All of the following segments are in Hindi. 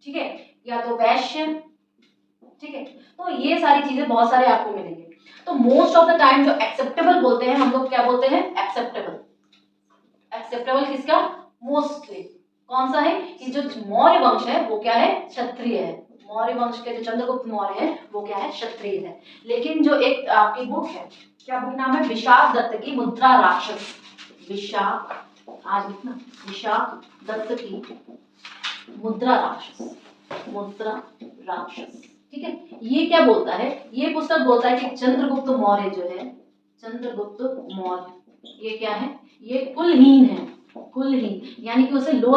ठीक है, या तो वैश्य, ठीक है। तो ये सारी चीजें बहुत सारे आपको मिलेंगे। तो मोस्ट ऑफ द टाइम जो एक्सेप्टेबल बोलते हैं हम लोग क्या बोलते हैं, एक्सेप्टेबल। एक्सेप्टेबल किसका, मोस्टली कौन सा है कि जो मौर्य वंश है वो क्या है, क्षत्रिय है। मौर्य वंश के जो चंद्रगुप्त मौर्य है वो क्या है, क्षत्रिय है। लेकिन जो एक आपकी बुक है, क्या बुक नाम है, विशाख दत्त की मुद्रा राक्षस। विशाख, आज लिखना, विशाख दत्त की मुद्रा राक्षस, मुद्रा राक्षस, ठीक है। ये क्या बोलता है, ये पुस्तक बोलता है कि चंद्रगुप्त मौर्य जो है, चंद्रगुप्त मौर्य ये क्या है, ये कुलहीन है। कुलहीन यानी कि उसे लो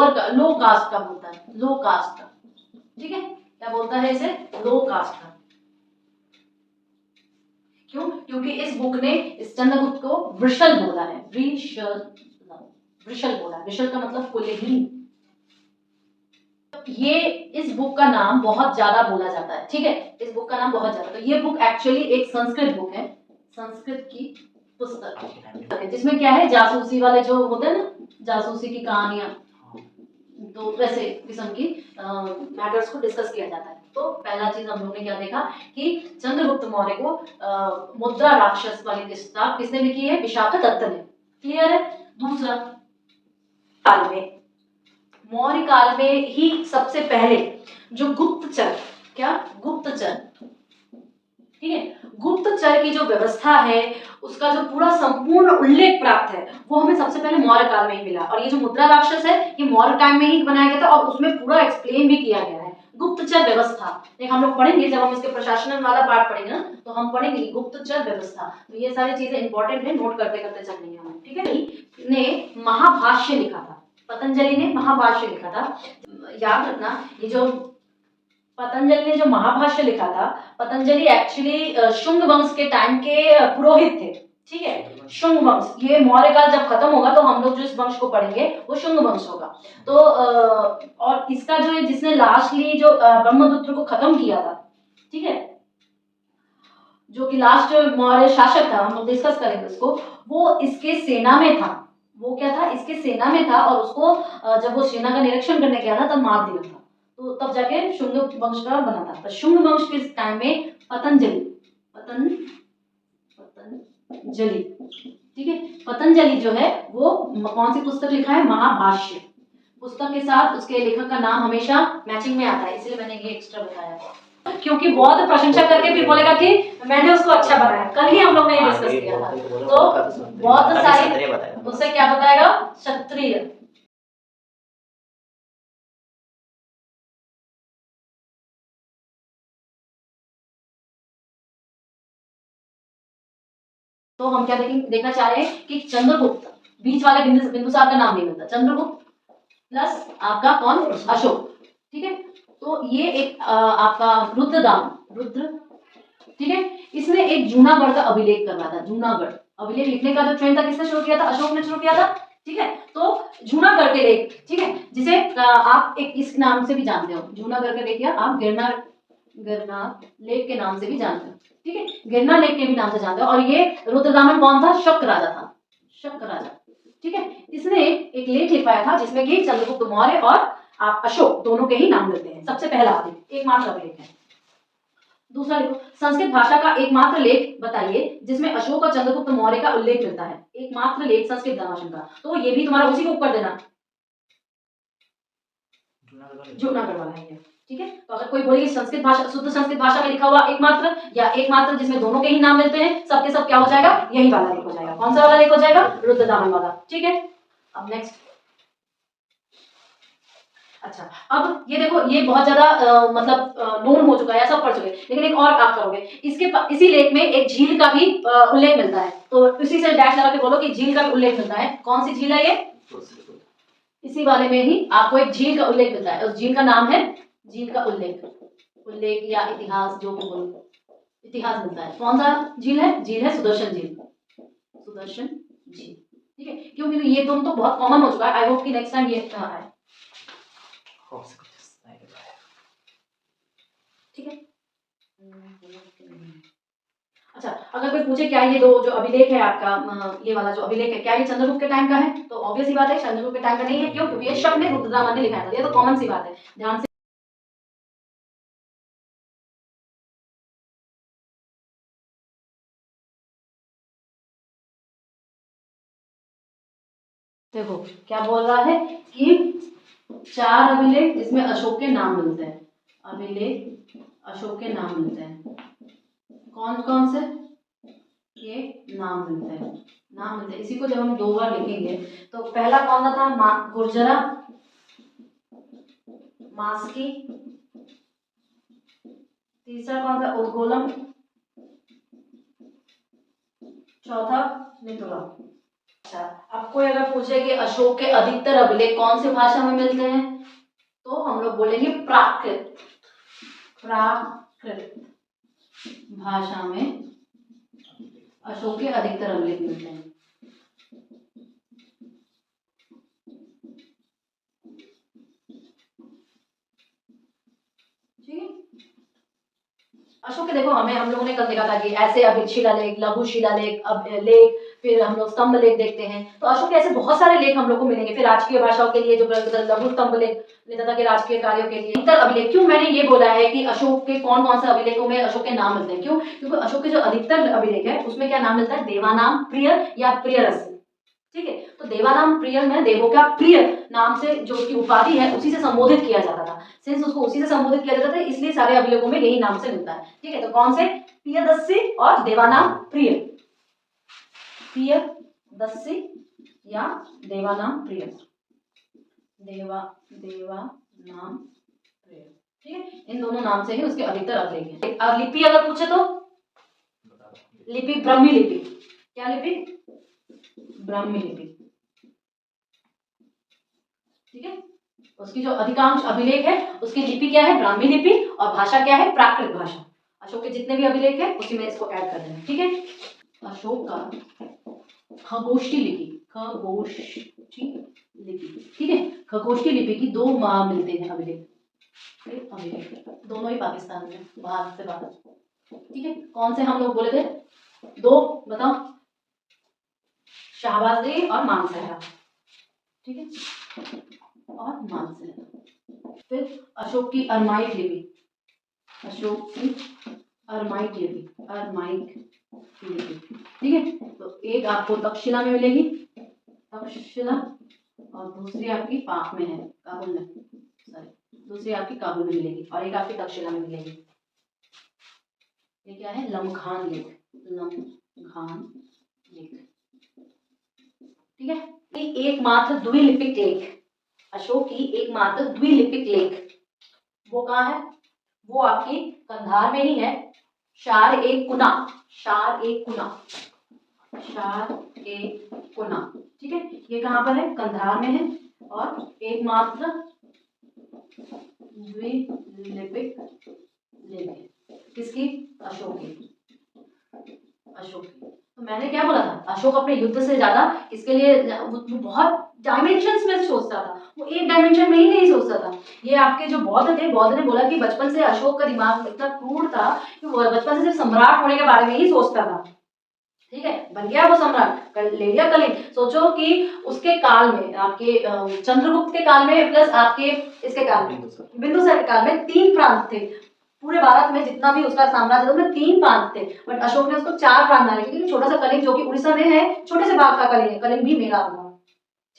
कास्ट का बोलता है, लो कास्ट का, ठीक है। क्या बोलता है इसे, लो कास्ट का। क्यों, क्योंकि इस बुक ने इस चंद्रगुप्त को वृषल बोला है, वृषल, वृषल बोला है। वृषल का मतलब कुलहीन। ये इस बुक का नाम बहुत ज्यादा बोला जाता है, ठीक है, इस बुक का नाम बहुत ज्यादा। तो ये बुक एक्चुअली एक संस्कृत बुक है, संस्कृत की पुस्तक है, जिसमें क्या है, जासूसी वाले जो होते हैं ना, जासूसी की कहानियां, तो वैसे किस्म की मैटर्स को डिस्कस किया जाता है। तो पहला चीज हम लोगों ने क्या देखा कि चंद्रगुप्त मौर्य को मुद्रा राक्षस वाली किताब किसने लिखी है, विशाखा दत्त ने। क्लियर है। दूसरा, काल में, मौर्य काल में ही सबसे पहले जो गुप्तचर, क्या, गुप्तचर, ठीक है, गुप्तचर की जो व्यवस्था है उसका जो पूरा संपूर्ण उल्लेख प्राप्त है वो हमें सबसे पहले मौर्य काल में ही मिला। और ये जो मुद्रा राक्षस है ये मौर्य टाइम में ही बनाया गया था और उसमें पूरा एक्सप्लेन भी किया गया है गुप्तचर व्यवस्था। देख हम लोग पढ़ेंगे जब हम इसके प्रशासन वाला पार्ट पढ़ेंगे ना, तो हम पढ़ेंगे गुप्तचर व्यवस्था। तो ये सारी चीजें इंपॉर्टेंट है, नोट करते करते चलेंगे हम, ठीक है। ने महाभाष्य लिखा था, पतंजलि ने महाभाष्य लिखा था। याद रखना, ये जो पतंजलि ने जो महाभाष्य लिखा था, पतंजलि एक्चुअली शुंग वंश के टाइम के पुरोहित थे, ठीक है। शुंग वंश, ये मौर्य काल जब खत्म होगा तो हम लोग जो इस वंश को पढ़ेंगे वो शुंग वंश होगा। तो और इसका जो है जिसने लास्टली जो ब्रह्मपुत्र को खत्म किया था, ठीक है, जो कि लास्ट मौर्य शासक था, हम लोग डिस्कस करेंगे उसको, वो इसके सेना में था। वो क्या था, इसके सेना में था और उसको जब वो सेना का निरीक्षण करने गया था तब मार दिया था। तो तब जाके शुंग वंश का बना था। तो शुंग वंश के टाइम में पतंजलि, पतंजलि, ठीक है, पतंजलि जो है वो कौन सी पुस्तक लिखा है, महाभाष्य। पुस्तक के साथ उसके लेखक का नाम हमेशा मैचिंग में आता है, इसलिए मैंने ये एक्स्ट्रा बताया, क्योंकि बहुत प्रशंसा करके फिर बोलेगा कि मैंने उसको अच्छा बनाया। कल ही हम लोग ने डिस्कस किया था। तो बहुत सारी, उससे क्या बताएगा, क्षत्रिय। तो हम क्या देखना चाह रहे हैं कि चंद्रगुप्त, बीच वाले बिंदुसार का नाम नहीं मिलता, चंद्रगुप्त प्लस आपका कौन, अशोक, ठीक है। तो ये एक आपका रुद्रदाम, रुद्र, ठीक है, इसने एक जूनागढ़ का अभिलेख करवा था। जूनागढ़ अभिलेख लिखने का जो ट्रेंड था किसने शुरू किया था, अशोक ने शुरू किया था, ठीक है। तो जूनागढ़ के लेख, ठीक है, जिसे आप एक इस नाम से भी जानते हो, जूनागढ़ के लेख या आप गिरनार, गिरनार लेक के नाम से भी जानते हो, ठीक है, गिरनार लेक के भी नाम से जानते हो। और ये रुद्रदामन कौन था, शक राजा था, शक राजा, ठीक है। इसने एक लेख लिखवाया था जिसमें कि चंद्रगुप्त मौर्य और आप अशोक दोनों के ही नाम मिलते हैं। सबसे पहला अभिलेख, एकमात्र अभिलेख है। दूसरा लिखो, संस्कृत भाषा का एकमात्र लेख बताइए जिसमें अशोक और चंद्रगुप्त मौर्य का उल्लेख मिलता है। एकमात्र लेख संस्कृत भाषा का, तो ये भी तुम्हारा उसी को ऊपर देना, जूनागढ़ वाला है, ठीक है। तो अगर कोई बोले संस्कृत भाषा, शुद्ध संस्कृत भाषा में लिखा हुआ एकमात्र या एकमात्र जिसमें दोनों के ही नाम मिलते हैं, सबके सब क्या हो जाएगा, यही वाला लेख हो जाएगा। कौन सा वाला लेख हो जाएगा, रुद्रदामन वाला, ठीक है। अब नेक्स्ट, अच्छा, अब ये देखो, ये बहुत ज्यादा मतलब नोन हो चुका है, सब पढ़ चुके हैं, लेकिन एक और आप करोगे, इसी लेख में एक झील का भी उल्लेख मिलता है। तो इसी से डैश लगा के बोलो कि झील का भी उल्लेख मिलता है। कौन सी झील है ये, इसी वाले में ही आपको एक झील का उल्लेख मिलता है। उस झील का नाम है, झील का उल्लेख, उल्लेख या इतिहास जो भी बोलो, इतिहास मिलता है। कौन सा झील है, झील है सुदर्शन झील, सुदर्शन झील, ठीक है। क्योंकि ये तुम तो बहुत कॉमन हो चुका है, आई होप कि नेक्स्ट टाइम ये है, ठीक है। अच्छा, अगर कोई पूछे क्या ये दो जो अभिलेख है आपका, ये वाला जो अभिलेख है क्या ये चंद्रगुप्त के टाइम का है, तो ऑब्वियस सी बात है चंद्रगुप्त के टाइम का नहीं है। क्यों, क्योंकि ये शक ने रुद्रदामन ने लिखाया था। ये तो कॉमन सी बात है, ध्यान से देखो क्या बोल रहा है कि 4 अभिलेख जिसमें अशोक के नाम मिलते हैं, अभिलेख अशोक के नाम मिलते हैं, कौन कौन से, ये नाम मिलते हैं, नाम मिलते हैं। इसी को जब हम 2 बार लिखेंगे तो पहला कौन सा था, गुर्जरा, मास्की, तीसरा कौन सा, उद्गोलम, चौथा मिथुला। अच्छा, अब कोई अगर पूछे कि अशोक के अधिकतर अभिलेख कौन सी भाषा में मिलते हैं, तो हम लोग बोलेंगे प्राकृत, प्राकृत भाषा में अशोक के अधिकतर अभिलेख मिलते हैं। ठीक है, अशोक के देखो हम लोगों ने कल देखा था कि ऐसे अभी शिलालेख, लघु शिलालेख, लेख, फिर हम लोग स्तंभ लेख देखते हैं। तो अशोक के ऐसे बहुत सारे लेख हम लोग को मिलेंगे। फिर राजकीय भाषाओं के लिए जो लघु स्तंभ लेख लेता था कि राजकीय कार्यों के लिए अधिकतर अभिलेख। क्यों मैंने ये बोला है कि अशोक के कौन कौन से अभिलेखों में अशोक के नाम मिलते हैं, क्यों, क्योंकि अशोक के जो अधिकतर अभिलेख है उसमें क्या नाम मिलता है, देवानाम प्रिय या प्रियरस। ठीक है, तो देवानाम प्रिय में देवों का प्रिय नाम से जो उसकी उपाधि है उसी से संबोधित किया जाता था। सिंस उसको उसी से संबोधित किया जाता था इसलिए सारे अभिलेखों में यही नाम से मिलता है। ठीक है, तो कौन से, प्रियदस्सी और देवानाम प्रिय, प्रियदस्सी या देवानाम प्रिय, देवानाम प्रिय। ठीक है, इन दोनों नाम से ही उसके अधिकतर अभिलेख हैं। और लिपि अगर पूछे तो लिपि ब्राह्मी लिपि, क्या लिपि, ब्राह्मी लिपि। ठीक है, उसकी जो अधिकांश अभिलेख है उसकी लिपि क्या है, ब्राह्मी लिपि, और भाषा क्या है, प्राकृत भाषा। अशोक के जितने भी अभिलेख है उसी में इसको ऐड कर देना। ठीक है, अशोक का खगोष्ठी लिपि, खगोष्ठी लिपि। ठीक है, खगोष्ठी लिपि की 2 मिलते हैं अभिलेख, अभिलेख दोनों ही पाकिस्तान में, भारत से बाहर। ठीक है, कौन से हम लोग बोले थे, 2 बताओ, शाहबाजी और मानसहरा। ठीक है, और मानसहरा। फिर अशोक की अरमाइक लिपि, अशोक की अरमाइक लिपि, अरमाइक लिपि। ठीक है, तो एक आपको तक्षशिला में मिलेगी, तक्षशिला, और दूसरी आपकी पाक में है, काबुल में, सॉरी, दूसरी आपकी काबुल में मिलेगी और एक आपकी तक्षशिला में मिलेगी। ये क्या है, लमखान लेख, लमखान लेख। ठीक है, एकमात्र द्विलिपिक लेख, अशोक की एकमात्र द्विलिपिक लेख वो कहाँ है, वो आपकी कंधार में ही है, शार ए कुना, शार ए कुना, शार ए कुना। ठीक है, ये कहाँ पर है, कंधार में है, और एकमात्र द्विलिपिक लेख किसकी, अशोक की, अशोक की। तो मैंने क्या बोला था, अशोक अपने युद्ध से ज्यादा इसके लिए वो बहुत डायमेंशंस में सोचता था, वो एक डायमेंशन में ही नहीं सोचता था। ये आपके जो बौद्ध थे, बौद्ध ने बोला कि बचपन से अशोक का दिमाग इतना क्रूर था कि वो बचपन से सिर्फ सम्राट होने के बारे में ही सोचता था। ठीक है, बन गया वो सम्राट, ले लिया कलिंग। सोचो कि उसके काल में, आपके चंद्रगुप्त के काल में प्लस आपके इसके काल में, बिंदुसार के काल में 3 प्रांत थे। पूरे भारत में जितना भी उसका साम्राज्य था उसमें 3 प्रांत थे, बट अशोक ने उसको 4 प्रांत बनाए, क्योंकि छोटा सा कलिंग जो कि उड़ीसा में है, छोटे से भाग का कलिंग है, कलिंग भी मेरा होगा।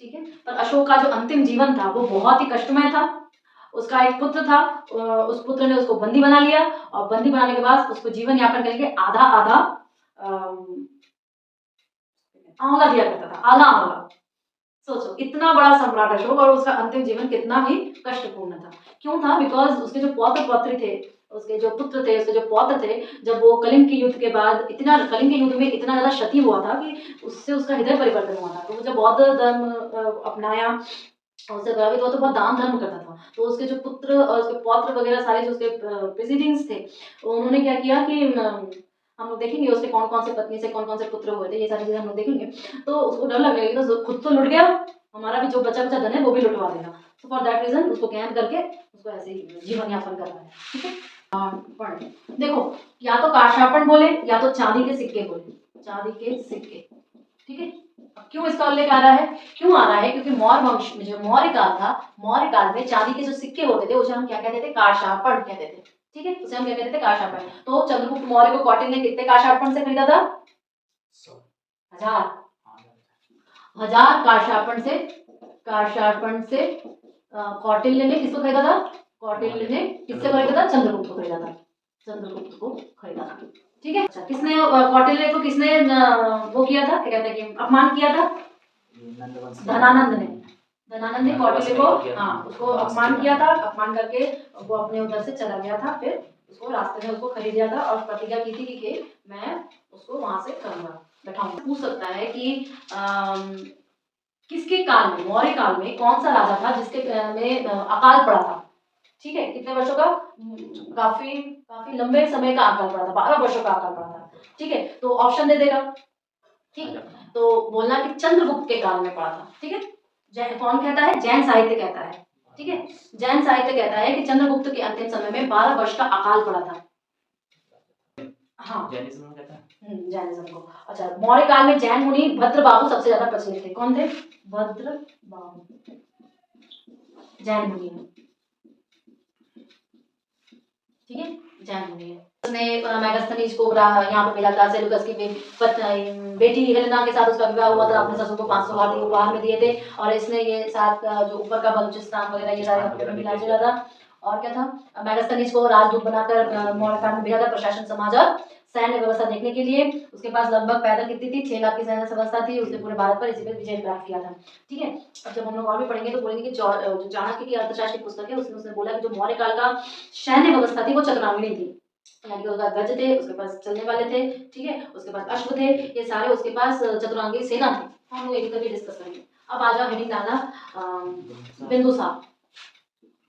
ठीक है, पर अशोक का जो अंतिम जीवन था वो बहुत ही कष्टमय था। उसका एक पुत्र था, उस पुत्र ने उसको बंदी बना लिया, और बंदी बनाने के बाद उसको जीवन यापन करके आधा आधा आंवला दिया करता था, आधा आंवला। सोचो, इतना बड़ा सम्राट अशोक और उसका अंतिम जीवन कितना ही कष्टपूर्ण था। क्यों था, बिकॉज उसके जो पौत्र पौत्री थे, उसके जो पुत्र थे, उसके जो पौत्र थे, जब वो कलिंग के युद्ध के बाद इतना, कलिंग के युद्ध में इतना ज्यादा क्षति हुआ था कि उससे उसका हृदय परिवर्तन हुआ था। तो वो जब बौद्ध धर्म अपनाया, उससे प्रभावित हुआ, तो बहुत दान धर्म करता था। तो उसके जो पुत्र और उसके पौत्र वगैरह सारे जो उसके प्रेसिडेंट्स थे, उन्होंने क्या किया कि हम लोग देखेंगे उसके कौन कौन से पत्नी से कौन कौन से पुत्र हुए थे, ये सारी चीजें हम लोग देखेंगे। तो उसको डर लगने लगा, तो खुद तो लुट गया, हमारा भी जो बचा बचा धन है वो भी लुटवा देगा। तो फॉर दैट रीजन उसको कैद करके उसको ऐसे ही जीवन यापन करना है। ठीक है, देखो, या तो काशापन बोले या तो चांदी के सिक्के बोले, चांदी के सिक्के। ठीक है, क्यों इसका उल्लेख आ रहा है, क्यों आ रहा है, क्योंकि मौर्य वंश में जो मौर्य काल था, मौर्य काल में चांदी के जो सिक्के होते थे उसे हम क्या कहते थे, काशापन कहते थे। ठीक है, उसे हम क्या कहते थे, काशापन। तो चंद्रगुप्त मौर्य को कौटिल्य ने कितने काशापन से खरीदा था, 1000। 1000 कारशार्पण से कौटिल्य ने किसको खरीदा था? कौटिल्य ने किससे खरीदा था? चंद्रगुप्त को खरीदा था। चंद्रगुप्त को खरीदा था। ठीक है। अच्छा, किसने कौटिल्य को किसने वो किया था, क्या कहते हैं कि अपमान किया था? धनानंद ने। धनानंद ने कौटिल्य को, हाँ, उसको अपमान किया था। अपमान करके वो अपने उधर से चला गया था। फिर उसको रास्ते में उसको खरीद लिया था और प्रतिज्ञा की थी कि मैं उसको वहां से करूंगा, बैठाऊंगा। पूछ सकता है कि किसके काल में, मौर्य काल में कौन सा राजा था जिसके में अकाल पड़ा था? ठीक है, कितने वर्षों का? काफी काफी लंबे समय का अकाल पड़ा था, 12 वर्षों का अकाल पड़ा था। ठीक है, तो ऑप्शन दे देगा। ठीक, तो बोलना कि चंद्रगुप्त के काल में पड़ा था। ठीक है, कौन कहता है? जैन साहित्य कहता है। ठीक है, जैन साहित्य कहता है कि चंद्रगुप्त के अंतिम समय में 12 वर्ष का अकाल पड़ा था। हाँ, जैनिज्म कहता है। जैनिज्म को। अच्छा, मौर्य काल में जैन मुनि भद्रबाहु सबसे ज्यादा प्रचलित थे। कौन थे? भद्रबाहु जैन मुनि है। ठीक है, जैन मुनि है। उसने मेगास्थनीज को यहाँ पर भेजा था। सेलुकस की बेटी हेलेना के साथ उसका विवाह हुआ था। अपने ससुर को 500 हाथी उपहार में दिए थे और इसने ये साथ जो ऊपर का बलूचिस्तान वगैरह ये सारे मिला जुला था। और क्या था? मेगास्थनीज को राजदूत बनाकर मौर्य काल में भेजा था, प्रशासन, समाज और सैन्य व्यवस्था देखने के लिए। उसके पास लगभग पैदल कितनी थी? 6 लाख की सैन्य व्यवस्था थी। उसने पूरे भारत पर इसी पर विजय प्राप्त किया था। ठीक है, अब जब हम लोग और भी पढ़ेंगे तो बोलेंगे कि जो चाणक्य की अर्थशास्त्र की पुस्तक है उसमें उसने बोला कि जो मौर्य काल का सैन्य व्यवस्था थी वो चतुरांगनी थी। यानी कि उसके पास गज थे, उसके पास चलने वाले थे, ठीक है, उसके पास अश्व थे, ये सारे उसके पास चतुरांगी सेना थी। हम लोग एक करके डिस्कस करेंगे। अब आ जाओ हेडिंग डालना बिंदुसार।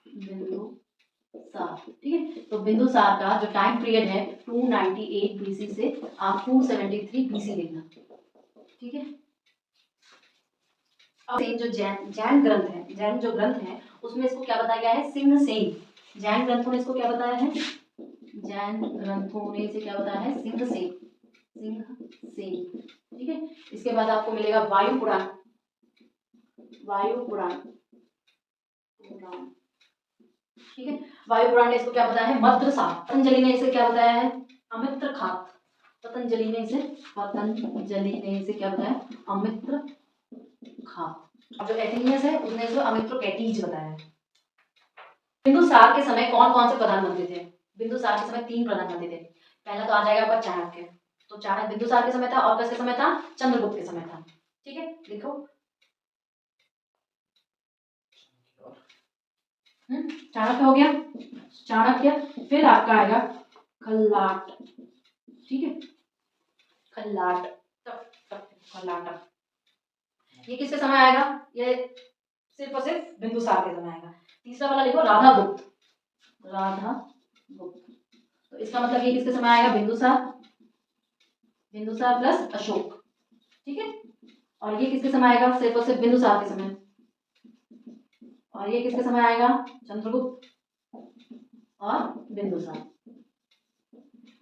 बिंदुसार, ठीक है, तो बिंदुसार का जो टाइम पीरियड है 298 बीसी से आप 273 बीसी देखना। ठीक है, अब जो जैन ग्रंथ है, जैन जो ग्रंथ है उसमें इसको क्या बताया गया है? सिंह सेन। जैन ग्रंथों ने इसको क्या बताया है? जैन ग्रंथों ने इसे क्या बताया है? सिंह सेन। सिंह सेन, ठीक है। इसके बाद आपको मिलेगा वायु पुराण। वायु पुराण, ठीक है। वायु पुराण ने इसको क्या बताया है? मद्रसा। पतंजलि ने इसे क्या बताया है? अमित्र खात। पतंजलि ने इसे क्या बताया? अमित्र खात। अब जो एथिनियस है उसने इसको अमित्रोकैटीज बताया है। बिंदुसार के समय कौन कौन से प्रधानमंत्री थे? बिंदुसार के समय 3 प्रधानमंत्री थे। पहला तो आ जाएगा आपका चाणक्य। तो चाणक्य बिंदुसार के समय था और किसके समय था? चंद्रगुप्त के समय था। ठीक है, लिखो। चाणक्य हो गया, चाणक्य। फिर आपका आएगा खल्लाट। ठीक है, खल्लाट, खल्लाट। ये किसके समय आएगा? ये सिर्फ और सिर्फ बिंदुसार के समय आएगा। तीसरा वाला लिखो राधा गुप्त। राधा गुप्त, तो इसका मतलब ये किसके समय आएगा? बिंदुसार। बिंदुसार प्लस अशोक। ठीक है, और ये किसके समय आएगा? सिर्फ और सिर्फ बिंदुसार के समय। और ये किसके समय आएगा? चंद्रगुप्त और बिंदुसार।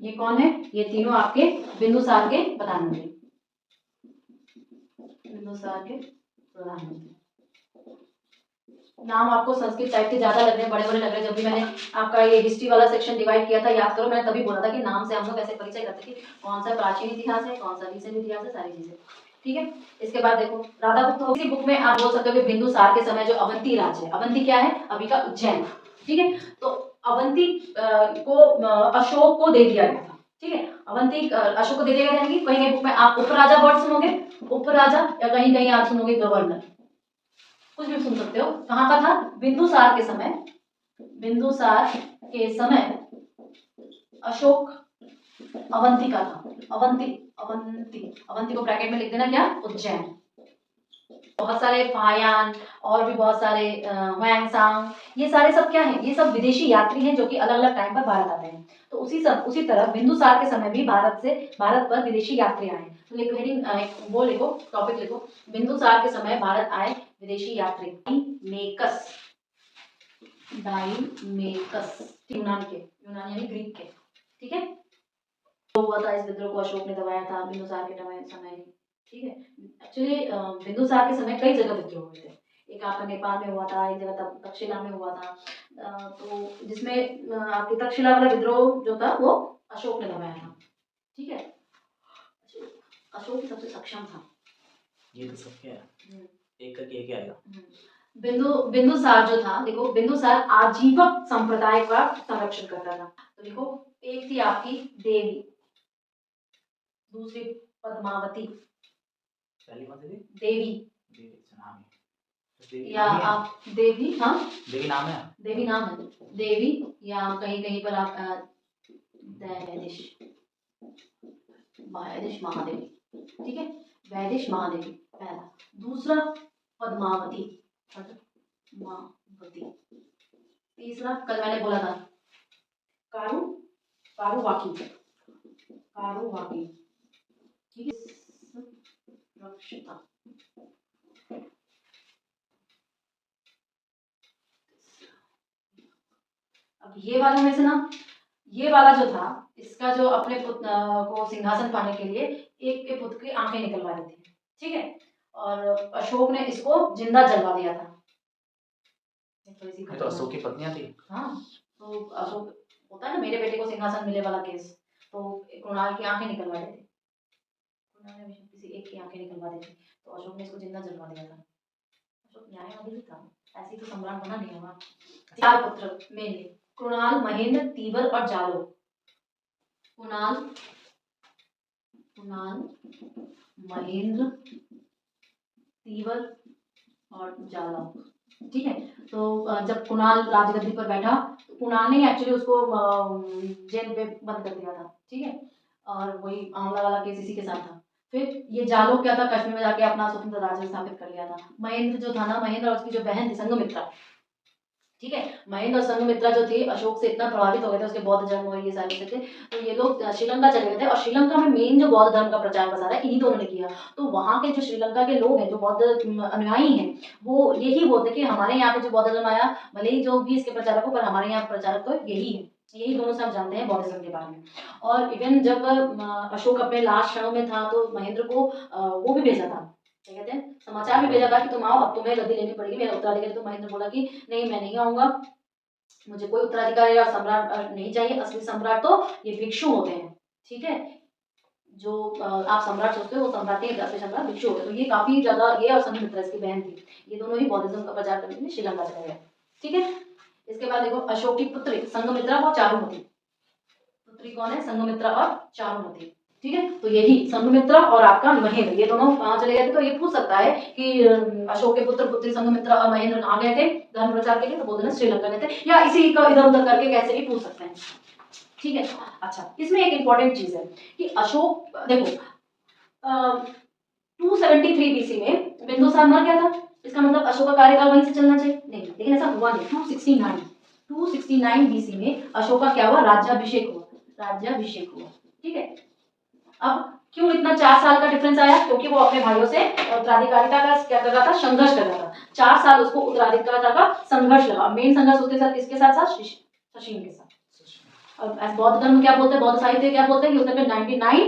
ये कौन है? ये तीनों आपके बिंदुसार के प्रधानमंत्री। बिंदुसार के प्रधानमंत्री। नाम आपको संस्कृत टाइप के ज्यादा लग रहे हैं, बड़े बड़े लग रहे हैं। जब भी मैंने आपका ये हिस्ट्री वाला सेक्शन डिवाइड किया था, याद करो, मैंने तभी बोला था कि नाम से हम लोग कैसे परिचय करते थे, कौन सा प्राचीन इतिहास है, कौन सा रिसेंट इतिहास है, सारी चीजें। ठीक है, इसके बाद देखो राधा गुप्त हो। इसी बुक में आप बोल सकते हो कि बिंदुसार के समय जो अवंती राज्य है, अवंती क्या है? अभी का उज्जैन। ठीक है, तो अवंती को अशोक को दे दिया गया था। ठीक है, अवंती अशोक को दे दिया गया, कहीं कहीं बुक में आप उपराजा वर्ड सुनोगे, उपराजा, या कहीं कहीं आप सुनोगे गवर्नर, कुछ भी सुन सकते हो। कहाँ का था? बिंदुसार के समय। बिंदुसार के समय अशोक अवंती का था। अवंती, अवंती, अवंती को ब्रैकेट में लिख देना क्या? उज्जैन। बहुत सारे फायान और भी बहुत सारे वैंगसांग, ये सारे सब क्या है? ये सब विदेशी यात्री हैं जो कि अलग अलग टाइम पर भारत आते हैं। तो उसी तरह बिंदुसार के समय भी भारत पर विदेशी यात्री आए। तो लिखो हेडिंग, वो लिखो, टॉपिक लिखो, बिंदुसार के समय भारत आए विदेशी यात्री। डाइमेकस, डाइमेकस, यूनान के, यूनान यानी ग्रीक के। ठीक है, तो हुआ था इस विद्रोह को अशोक ने दबाया था बिंदुसार के समय। ठीक है, एक्चुअली बिंदुसार के समय कई जगह विद्रोह हुए थे। एक आपका नेपाल में हुआ था, एक जगह तक्षशिला में हुआ था। तो जिसमें आपकी तक्षशिला वाला विद्रोह जो था वो अशोक ने दबाया था। ठीक है, अशोक सबसे सक्षम था। ये तो सब क्या है, हम्म, एक करके एक आएगा। बिंदुसार जो था, देखो बिंदुसार आजीवक संप्रदाय का संरक्षण करता था। तो देखो, एक थी आपकी देवी, दूसरी पद्मावती, पहली कौन सी थी? देवी, देवी, अच्छा नाम है। तो देवी या नाम ही है? आप देवी, हाँ देवी नाम है? देवी नाम है, देवी, या कहीं कहीं पर आप वैदिश, वैदिश महादेवी, ठीक है, वैदिश महादेवी पहला। दूसरा पद्मावती, पद्मावती। तीसरा कल मैंने बोला था कारू, कारुवाकी, कारुवाकी, ठीक है, रक्षिता। अब ये वाला में से ना, ये वाला जो था, इसका जो अपने पुत्र को सिंहासन पाने के लिए एक के पुत्र की आंखें निकलवा दी थी, ठीक है, और अशोक ने इसको जिंदा जलवा दिया था। थोड़ी सी ये तो अशोक की पत्नियां थी। हाँ, तो अशोक होता है ना, मेरे बेटे को सिंहासन मिले वाला केस, तो कृणाल की आंखें निकलवा दी थी, कृणाल ने किसी एक की आंखें निकलवा दी थी, तो अशोक ने इसको जिंदा जलवा दिया था। अशोक न्यायवादी भी था, ऐसे तो सम्राट बना नहीं होगा। 4 पुत्र मेनली, कृणाल, महेंद्र, तीवर और जालो। कुणाल, कुणाल, महेंद्र, तीवर और जालौ, ठीक है। तो जब कुणाल राजगद्दी पर बैठा, तो कुणाल ने एक्चुअली उसको जेल में बंद कर दिया था, ठीक है, और वही आंवला वाला केस इसी के साथ था। फिर ये जालो क्या था, कश्मीर में जाके अपना स्वतंत्र राज्य स्थापित कर लिया था। महेंद्र जो था ना, महेंद्र और उसकी जो बहन थी संघमित्रा, ठीक है, महेंद्र और संघमित्रा जो थे अशोक से इतना प्रभावित हो गए थे, उसके बौद्ध धर्म और ये सारे थे, तो ये लोग श्रीलंका चले गए थे, और श्रीलंका में मेन जो बौद्ध धर्म का प्रचार प्रसार है इन्हीं दोनों ने किया। तो वहाँ के जो श्रीलंका के लोग हैं, जो बौद्ध अनुयायी हैं, वो यही बोलते हैं कि हमारे यहाँ पे जो बौद्ध धर्म आया, भले ही जो भी इसके प्रचारक हो, पर हमारे यहाँ प्रचारक तो यही है, यही दोनों से आप जानते हैं बौद्धिज्म के बारे में। और इवन जब अशोक अपने लास्ट क्षणों में था, तो महेंद्र को वो भी भेजा था, क्या कहते हैं, समाचार भी भेजा था कि तुम आओ, अब तुम्हें गद्दी लेनी पड़ेगी, मेरा उत्तराधिकारी। तो महेंद्र बोला कि नहीं, मैं नहीं आऊंगा, मुझे कोई उत्तराधिकारी या सम्राट नहीं चाहिए, असली सम्राट तो ये भिक्षु होते हैं, ठीक है, जो आप सम्राट सोचते हो वो सम्राट नहीं, असली सम्राट भिक्षु होते हैं। तो ये काफी ज्यादा, ये और संघमित्रा इसकी बहन थी, ये दोनों ही बौद्धिज्म का प्रचार करने के लिए श्रीलंका चले गए, ठीक है। इसके बाद देखो, अशोक की पुत्री संघमित्रा और चारुमती, पुत्री कौन है, संघमित्रा और चारुमती, ठीक है। तो यही संघमित्रा और आपका महेंद्र, ये दोनों कहाँ चले गए थे। तो ये पूछ सकता है कि अशोक के पुत्र पुत्री संघमित्रा और महेंद्र कहाँ गए थे धर्म प्रचार के लिए, तो बोल देना श्रीलंका गए थे, या इसी का इधर उधर करके कैसे भी पूछ सकते हैं, ठीक है। अच्छा, इसमें एक इंपॉर्टेंट चीज है कि अशोक, देखो 273 बीसी में बिंदुसार मर गया था, इसका मतलब अशोक का कार्यकाल वहीं से चलना चाहिए, नहीं, लेकिन ऐसा हुआ नहीं। 269 बीसी में अशोक का क्या हुआ, राज्याभिषेक हुआ, राज्याभिषेक हुआ, ठीक है। अब क्यों इतना 4 साल का डिफरेंस आया, क्योंकि वो अपने भाइयों से उत्तराधिकारिता का क्या कर रहा था, संघर्ष कर रहा था। 4 साल उसको उत्तराधिकारिता का संघर्ष लगा, मेन संघर्ष उसके साथ किसके साथ, शशीन के साथ। अब एज बौद्ध धर्म क्या बोलते हैं, बौद्ध साहित्य क्या बोलते हैं कि उसने 99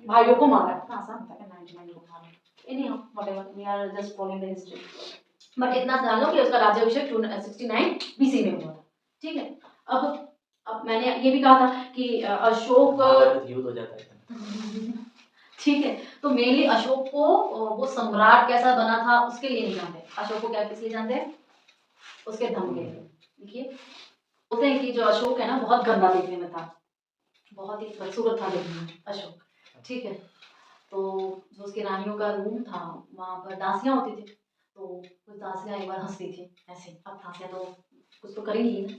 भाइयों को मारा है, आसान होता है 99 लोग मारा, anyhow whatever, we are just following the history, but इतना जान लो कि उसका राज्याभिषेक 269 बीसी में हुआ था, ठीक है। अब मैंने ये भी कहा था कि अशोक युद्ध हो जाता है, ठीक है, तो मेनली अशोक को वो सम्राट कैसा बना था उसके लिए नहीं जानते, अशोक को क्या किस लिए जानते हैं, उसके धर्म के लिए। देखिए, बोलते हैं कि जो अशोक है ना, बहुत गंदा देखने में था, बहुत ही बदसूरत था देखने में अशोक, ठीक है। तो जो उसकी रानियों का रूम था, वहाँ पर दासियाँ होती थी, तो कुछ दासियाँ एक बार हंसती थी ऐसे, अब दासियाँ तो कुछ तो करेंगी ना,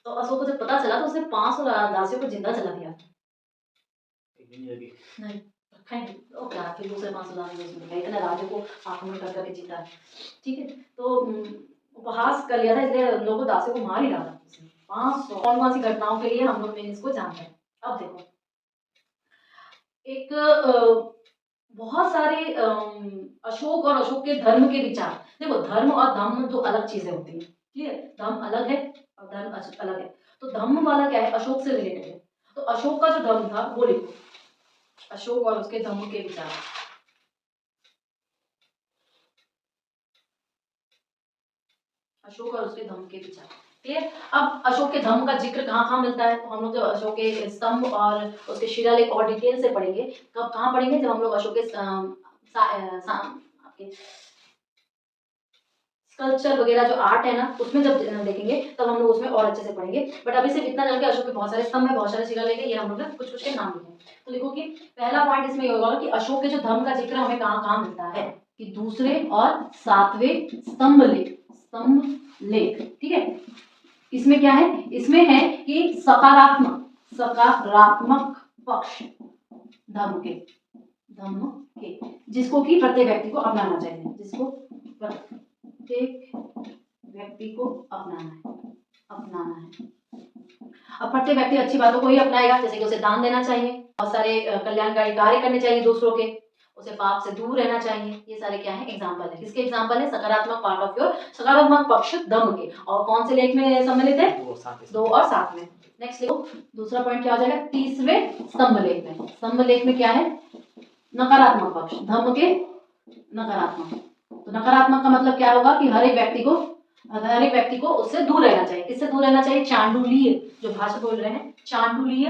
तो अशोक को जब पता चला, तो उसने 500 दासियों को जिंदा जला दिया, नहीं रखा ही, तो क्या फिर दूसरे 500 दासियों को उसमें इतने राज्यों को आक्रमण कर करके जीता है, ठीक है। तो उपहास कर लिया था, इसलिए लोगों को दासियों को मार ही डाला उसने। 500 कौन कौन सी घटनाओं के लिए हम लोग मेन इसको जानते हैं। अब देखो, एक बहुत सारे अशोक और अशोक के धर्म के विचार, देखो धर्म और धम्म दो अलग चीजें होती हैं, ठीक है, धर्म अलग है और धर्म अलग है। तो धम्म वाला क्या है, अशोक से रिलेटेड है, तो अशोक का जो धर्म था वो लिखो, अशोक और उसके धम्म के विचार, अशोक और उसके धम्म के विचार, क्लियर। अब अशोक के धम्म का जिक्र कहाँ कहाँ मिलता है, तो हम लोग जब अशोक के स्तंभ और उसके शिलालेख और डिटेल से पढ़ेंगे, कब कहाँ पढ़ेंगे, जब हम लोग अशोक के आपके स्कल्पचर वगैरह जो आर्ट है ना उसमें जब देखेंगे तब हम लोग उसमें और अच्छे से पढ़ेंगे। बट अभी सिर्फ इतना जान के अशोक के बहुत सारे स्तंभ है, बहुत सारे शिलालेख है, ये हम लोग ने कुछ कुछ के नाम लिखे हैं। तो देखो कि पहला पॉइंट इसमें ये होगा कि अशोक के जो धम्म का जिक्र हमें कहाँ कहाँ मिलता है, कि दूसरे और सातवें स्तंभ लेख, ठीक है। इसमें क्या है, इसमें है कि सकारात्मक पक्ष धम्म के जिसको कि प्रत्येक व्यक्ति को अपनाना चाहिए, जिसको प्रत्येक व्यक्ति को अपनाना है। अब प्रत्येक व्यक्ति अच्छी बातों को ही अपनाएगा, जैसे कि उसे दान देना चाहिए, बहुत सारे कल्याणकारी कार्य करने चाहिए दूसरों के, उसे पाप से दूर रहना चाहिए। ये सारे क्या है, एग्जाम्पल है। किसके एग्जाम्पल है, सकारात्मक पार्ट ऑफ योर सकारात्मक पक्ष धम्म के। और कौन से लेख में सम्मिलित है, 2 और 7 में। नेक्स्ट देखो दूसरा पॉइंट क्या हो जाएगा, तीसवें स्तंभ लेख में। स्तंभ लेख में क्या है, नकारात्मक पक्ष धम्म के नकारात्मक। तो नकारात्मक का मतलब क्या होगा कि हर एक व्यक्ति को उससे दूर रहना चाहिए। किससे दूर रहना चाहिए, चांडुलीय जो भाषा बोल रहे हैं, चांडुलीय,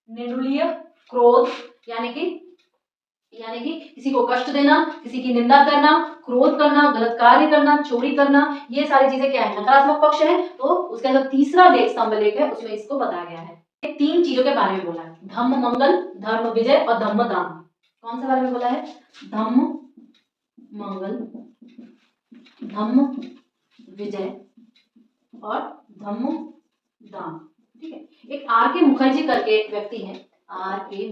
निर्दुलीय, क्रोध, यानी कि किसी को कष्ट देना, किसी की निंदा करना, क्रोध करना, गलत कार्य करना, चोरी करना, ये सारी चीजें क्या है, नकारात्मक पक्ष है। तो उसका जो तीसरा लेख स्तंभ लेख है उसमें इसको बताया गया है। 3 चीजों के बारे में बोला है, धम्म मंगल, धर्म विजय और धम्म दान। कौन से बारे में बोला है, धम्म मंगल, धम्म विजय और धम्म दान, ठीक है। एक आर के मुखर्जी करके एक व्यक्ति है, आर के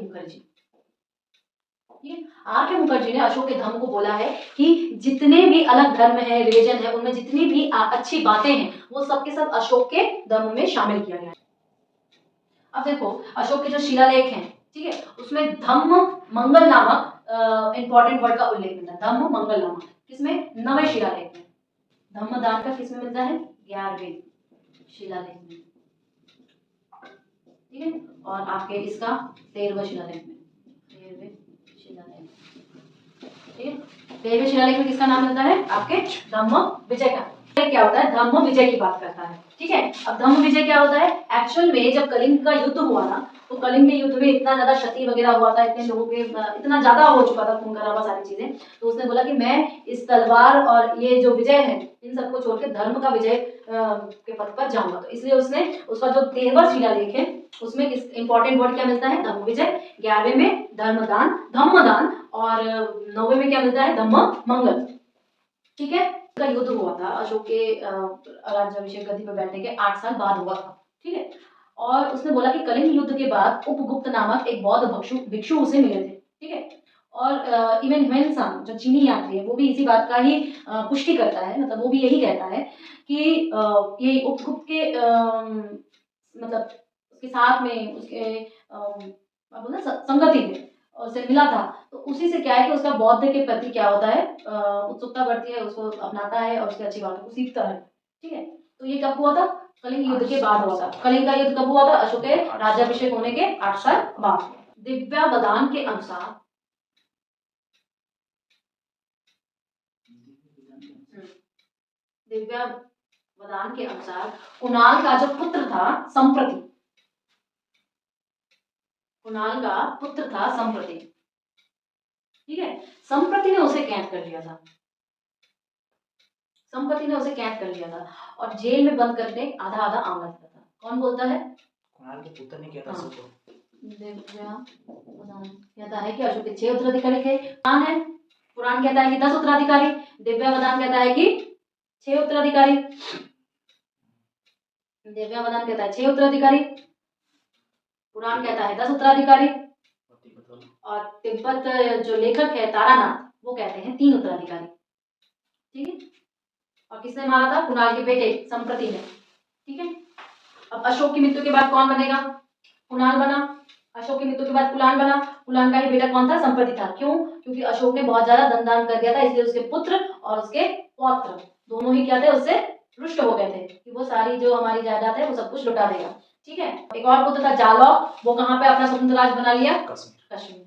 मुखर्जी ने अशोक के धम्म को बोला है कि जितने भी अलग धर्म है, रिलीजन है, उनमें जितनी भी अच्छी बातें हैं वो सब के सब अशोक के धम्म में शामिल किया गया है। अब देखो अशोक के जो शिलालेख हैं, ठीक है, उसमें धम्म मंगल नामक इंपॉर्टेंट वर्ड का उल्लेख मिलता है। धम्म मंगल नामक किसमें, 9वें शिलालेख में। धम्म दान का किसमें मिलता है, 11वें शिलालेख में, ठीक है। और आपके इसका 13वें शिलालेख में, 13वें शिलालेख में किसका नाम मिलता है, आपके धम्म विजय का। क्या होता है, धम्म विजय की बात करता है, ठीक है। अब धम्म विजय क्या होता है, एक्चुअल में जब कलिंग का युद्ध हुआ ना, तो कलिंग के युद्ध में इतना ज्यादा क्षति वगैरह हुआ था, इतने लोगों के इतना ज्यादा हो चुका था, खून खराबा सारी चीजें। तो उसने बोला कि मैं इस तलवार और ये जो विजय है इन सबको छोड़ के धर्म का विजय के पथ पर जाऊंगा। तो इसलिए उसने उसका जो 13वां शिलालेख है उसमें इंपॉर्टेंट वर्ड क्या मिलता है, धम्म विजय, 11वें में धम्म दान और 9वें में क्या मिलता है, धम्म मंगल, ठीक है। का युद्ध हुआ था अशोक के राज्याभिषेक गद्दी पर बैठने के 8 साल बाद हुआ था, ठीक है। और उसने बोला कि कलिंग युद्ध के बाद उपगुप्त नामक एक बौद्ध भिक्षु उसे मिले थे, ठीक है। और इवन ह्वेनसांग जो चीनी यात्री है वो भी इसी बात का ही पुष्टि करता है, मतलब वो भी यही कहता है कि ये उपगुप्त के मतलब उसके साथ में उसके संगति में उससे मिला था। तो उसी से क्या है कि उसका बौद्ध के प्रति क्या होता है, उत्सुकता बढ़ती है, उसको अपनाता है और उसकी अच्छी बातों को सीखता है, ठीक है। तो ये कब हुआ था, कलिंग युद्ध के बाद हुआ था। कलिंग का युद्ध कब हुआ था, अशोक के राज्याभिषेक होने के 8 साल बाद। दिव्यावदान के अनुसार कुणाल का जो पुत्र था संप्रति, ठीक है, संप्रति ने उसे कैद कर लिया था, और जेल में बंद करके आधा आंवला दिया था। कौन बोलता है, कुणाल के पुत्र ने किया था अशोक को। कहता है कि अशोक के 6 उत्तराधिकारी थे। पुराण कहता है कि 10 उत्तराधिकारी, दिव्यावदान कहता है कि 6 उत्तराधिकारी। दिव्यावदान कहता है 6 उत्तराधिकारी, पुराण कहता है 10 उत्तराधिकारी, और तिब्बत जो लेखक है तारानाथ वो कहते हैं 3 उत्तराधिकारी, ठीक है। और किसने मारा था, कुणाल के बेटे संप्रति ने, ठीक है। अब अशोक की मृत्यु के बाद कौन बनेगा, कुणाल बना। अशोक की मृत्यु के बाद कुलान बना। कुलान का ही बेटा कौन था, संप्रति था। क्यों, क्योंकि अशोक ने बहुत ज्यादा दान कर दिया था, इसलिए उसके पुत्र और उसके पौत्र दोनों ही क्या थे, उससे रुष्ट हो गए थे कि वो सारी जो हमारी जायदाद है वो सब कुछ लुटा देगा, ठीक है। एक और पुत्र था जालौक, वो कहाँ पे अपना स्वतंत्र राज बना लिया, कश्मीर।